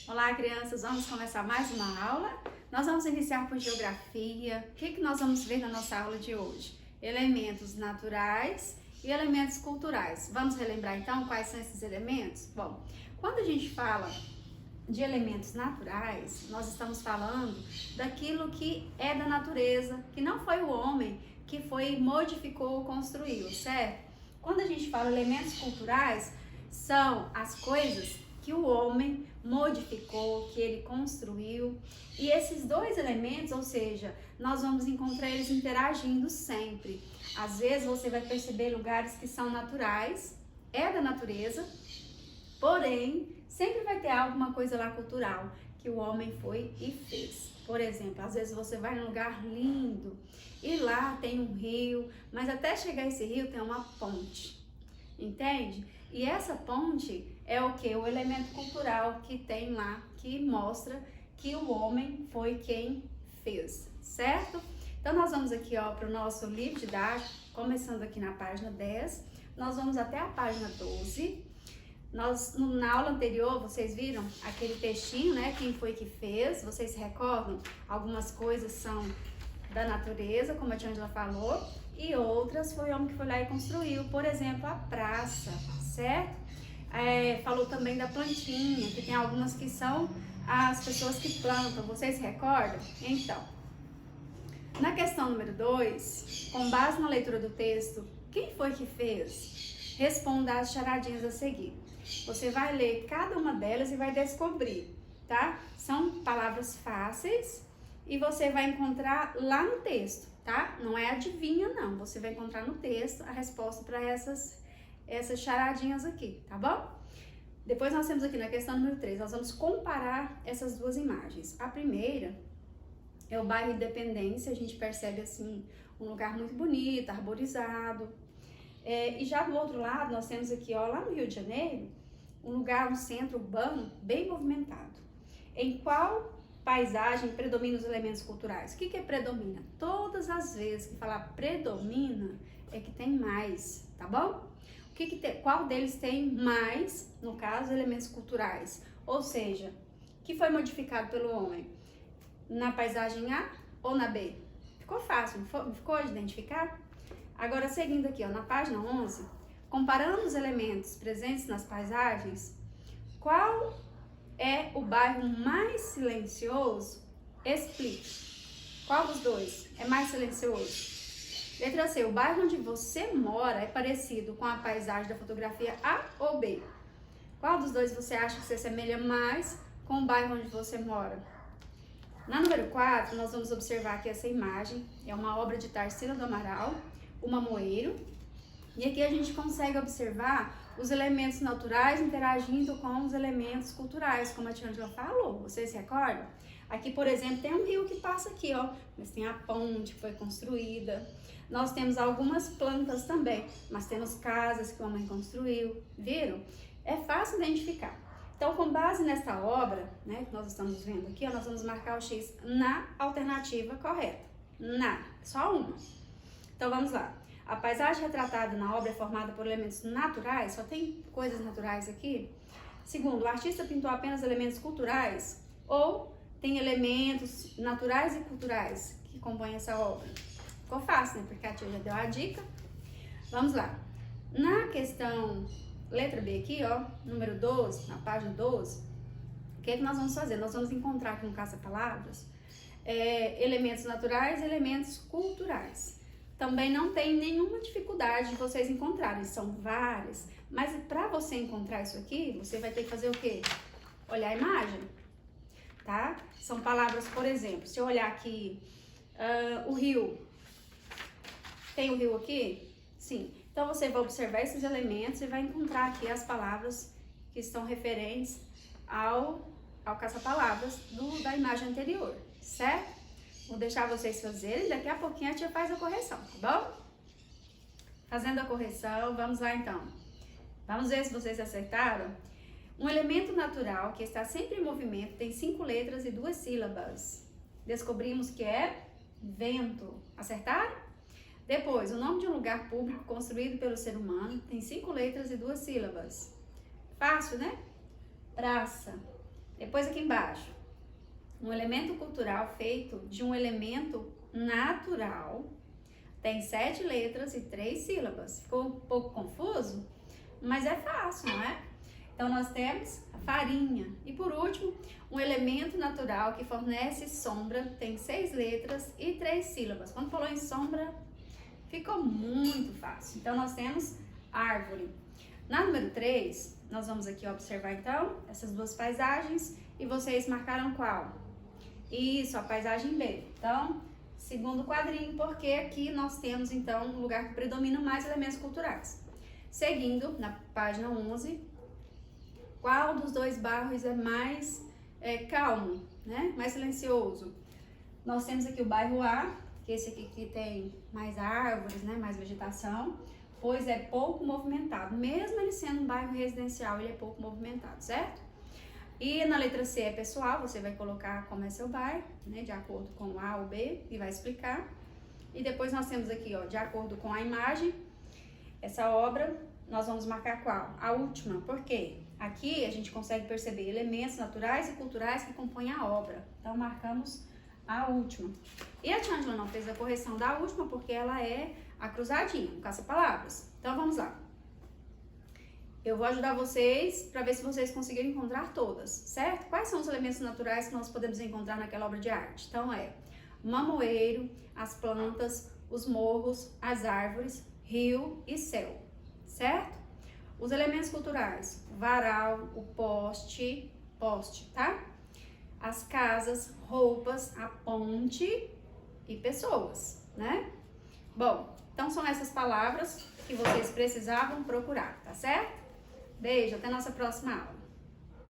Olá, crianças, vamos começar mais uma aula. Nós vamos iniciar por geografia. O que nós vamos ver na nossa aula de hoje? Elementos naturais e elementos culturais. Vamos relembrar então quais são esses elementos? Bom, quando a gente fala de elementos naturais, nós estamos falando daquilo que é da natureza, que não foi o homem que modificou ou construiu, certo? Quando a gente fala elementos culturais, são as coisas que o homem modificou, que ele construiu. E esses dois elementos, ou seja, nós vamos encontrar eles interagindo sempre. Às vezes você vai perceber lugares que são naturais, é da natureza, porém, sempre vai ter alguma coisa lá cultural que o homem foi e fez. Por exemplo, às vezes você vai num lugar lindo e lá tem um rio, mas até chegar a esse rio tem uma ponte, entende? E essa ponte é o que? O elemento cultural que tem lá, que mostra que o homem foi quem fez, certo? Então nós vamos aqui para o nosso livro didático, começando aqui na página 10, nós vamos até a página 12. Na aula anterior, vocês viram aquele textinho, né? Quem foi que fez? Vocês se recordam? Algumas coisas são da natureza, como a tia Angela falou, e outras foi o homem que foi lá e construiu. Por exemplo, a praça, certo? Falou também da plantinha, que tem algumas que são as pessoas que plantam. Vocês se recordam? Então, na questão número 2, com base na leitura do texto, quem foi que fez? Responda as charadinhas a seguir. Você vai ler cada uma delas e vai descobrir, tá? São palavras fáceis e você vai encontrar lá no texto, tá? Não é adivinha, não. Você vai encontrar no texto a resposta para essas charadinhas aqui, tá bom? Depois nós temos aqui na questão número 3, nós vamos comparar essas duas imagens. A primeira é o bairro Independência, a gente percebe assim um lugar muito bonito, arborizado. E já do outro lado, nós temos aqui, lá no Rio de Janeiro, um lugar, um centro urbano bem movimentado. Em qual paisagem predomina os elementos culturais? O que é predomina? Todas as vezes que falar predomina, é que tem mais, tá bom? Qual deles tem mais, no caso, elementos culturais? Ou seja, que foi modificado pelo homem? Na paisagem A ou na B? Ficou fácil, não ficou de identificar? Agora, seguindo aqui, na página 11, comparando os elementos presentes nas paisagens, qual é o bairro mais silencioso? Explique. Qual dos dois é mais silencioso? Letra C, o bairro onde você mora é parecido com a paisagem da fotografia A ou B? Qual dos dois você acha que se assemelha mais com o bairro onde você mora? Na número 4, nós vamos observar aqui essa imagem, é uma obra de Tarsila do Amaral, o Mamoeiro, e aqui a gente consegue observar os elementos naturais interagindo com os elementos culturais, como a tia Angela falou, vocês se recordam? Aqui, por exemplo, tem um rio que passa aqui, mas tem a ponte que foi construída. Nós temos algumas plantas também, mas temos casas que a mãe construiu, viram? É fácil identificar. Então, com base nesta obra, né, que nós estamos vendo aqui, nós vamos marcar o X na alternativa correta. Só uma. Então, vamos lá. A paisagem retratada na obra é formada por elementos naturais, só tem coisas naturais aqui. Segundo, o artista pintou apenas elementos culturais ou tem elementos naturais e culturais que compõem essa obra? Ficou fácil, né? Porque a tia já deu a dica. Vamos lá. Na questão letra B aqui, número 12, na página 12, o que nós vamos fazer? Nós vamos encontrar aqui no caça-palavras elementos naturais e elementos culturais. Também não tem nenhuma dificuldade de vocês encontrarem, são várias. Mas para você encontrar isso aqui, você vai ter que fazer o quê? Olhar a imagem, tá? São palavras, por exemplo, se eu olhar aqui, o rio. Tem o rio aqui? Sim. Então você vai observar esses elementos e vai encontrar aqui as palavras que estão referentes ao caça-palavras da imagem anterior, certo? Vou deixar vocês fazerem, daqui a pouquinho a tia faz a correção, tá bom? Fazendo a correção, vamos lá então. Vamos ver se vocês acertaram. Um elemento natural que está sempre em movimento tem 5 letras e 2 sílabas. Descobrimos que é vento. Acertaram? Depois, o nome de um lugar público construído pelo ser humano tem 5 letras e 2 sílabas. Fácil, né? Praça. Depois aqui embaixo, um elemento cultural feito de um elemento natural, tem 7 letras e 3 sílabas. Ficou um pouco confuso? Mas é fácil, não é? Então, nós temos a farinha. E por último, um elemento natural que fornece sombra, tem 6 letras e 3 sílabas. Quando falou em sombra, ficou muito fácil. Então, nós temos árvore. Na número 3, nós vamos aqui observar, então, essas duas paisagens. E vocês marcaram qual? Isso, a paisagem B. Então, segundo quadrinho, porque aqui nós temos, então, um lugar que predomina mais elementos culturais. Seguindo, na página 11, qual dos dois bairros é mais calmo, né? Mais silencioso? Nós temos aqui o bairro A, que esse aqui que tem mais árvores, né? Mais vegetação, pois é pouco movimentado. Mesmo ele sendo um bairro residencial, ele é pouco movimentado, certo? E na letra C é pessoal, você vai colocar como é seu bairro, né? De acordo com A ou B, e vai explicar. E depois nós temos aqui, ó, de acordo com a imagem, essa obra, nós vamos marcar qual? A última. Por quê? Aqui a gente consegue perceber elementos naturais e culturais que compõem a obra. Então, marcamos a última. E a tia Ângela não fez a correção da última porque ela é a cruzadinha, no caça-palavras. Então, vamos lá. Eu vou ajudar vocês para ver se vocês conseguiram encontrar todas, certo? Quais são os elementos naturais que nós podemos encontrar naquela obra de arte? Então, mamoeiro, as plantas, os morros, as árvores, rio e céu, certo? Os elementos culturais, varal, o poste, tá? As casas, roupas, a ponte e pessoas, né? Bom, então são essas palavras que vocês precisavam procurar, tá certo? Beijo, até a nossa próxima aula.